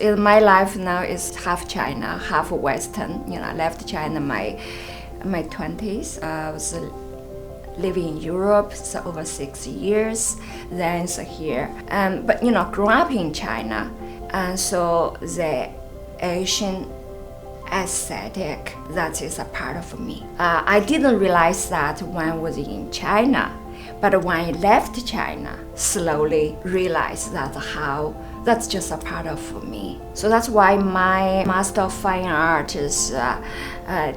In my life now is half China, half Western. I left China my 20s. I was living in Europe for over 6 years, then here. But growing up in China, and so the Asian aesthetic, that is a part of me. I didn't realize that when I was in China, but when I left China, slowly realized that's just a part of me. So that's why my Master of Fine Art is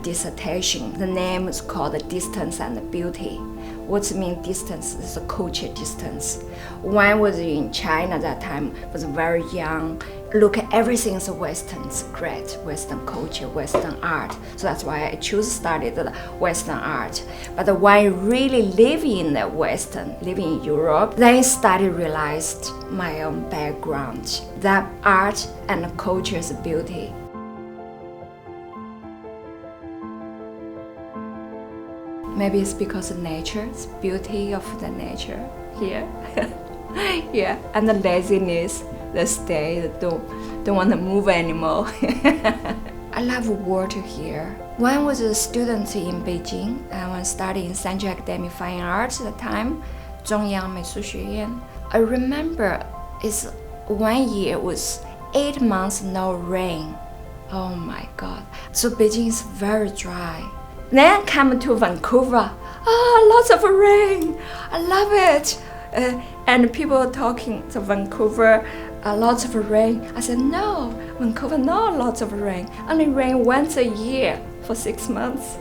dissertation. The name is called Distance and Beauty. What means distance is a culture distance. When I was in China that time, I was very young. Look at everything is Western, it's great. Western culture, Western art. So that's why I chose to study the Western art. But when I really live in the Western, living in Europe, then I started to realize my own background, that art and culture is beauty. Maybe it's because of nature, it's beauty of the nature here. Yeah, and the laziness, the stay, don't want to move anymore. I love water here. When I was a student in Beijing, I was studying Central Academic Fine Arts at the time, 中央美术学院. I remember it's 1 year was 8 months no rain. Oh my God. So Beijing is very dry. Then come to Vancouver. Lots of rain. I love it. And people talking to Vancouver, lots of rain. I said, no, Vancouver, not lots of rain. Only rain once a year for 6 months.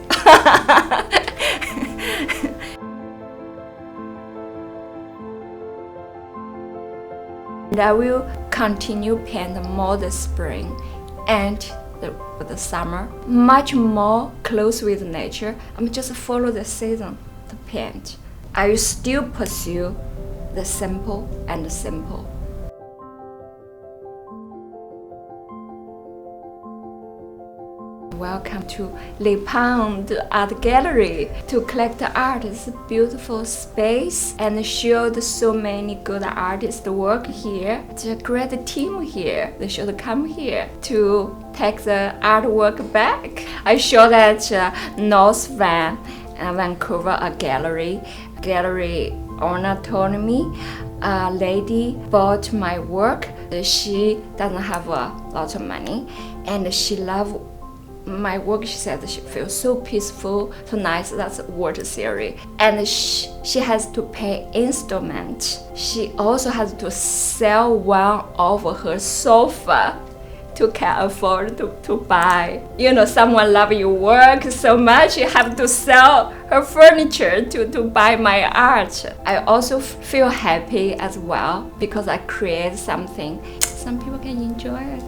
And I will continue paint more the spring and the summer, much more close with nature. I'm just follow the season to paint. I will still pursue the simple and the simple. Welcome to Le Pond Art Gallery to collect art. It's a beautiful space and showed so many good artists work here. It's a great team here. They should come here to take the artwork back. I show that North Van, Vancouver, a gallery owner told me a lady bought my work. She doesn't have a lot of money and she loves my work. She said she feels so peaceful, so nice. That's water theory. And she has to pay installment. She also has to sell one of her sofa to can afford to buy. Someone loves your work so much, you have to sell her furniture to buy my art. I also feel happy as well because I create something. Some people can enjoy it.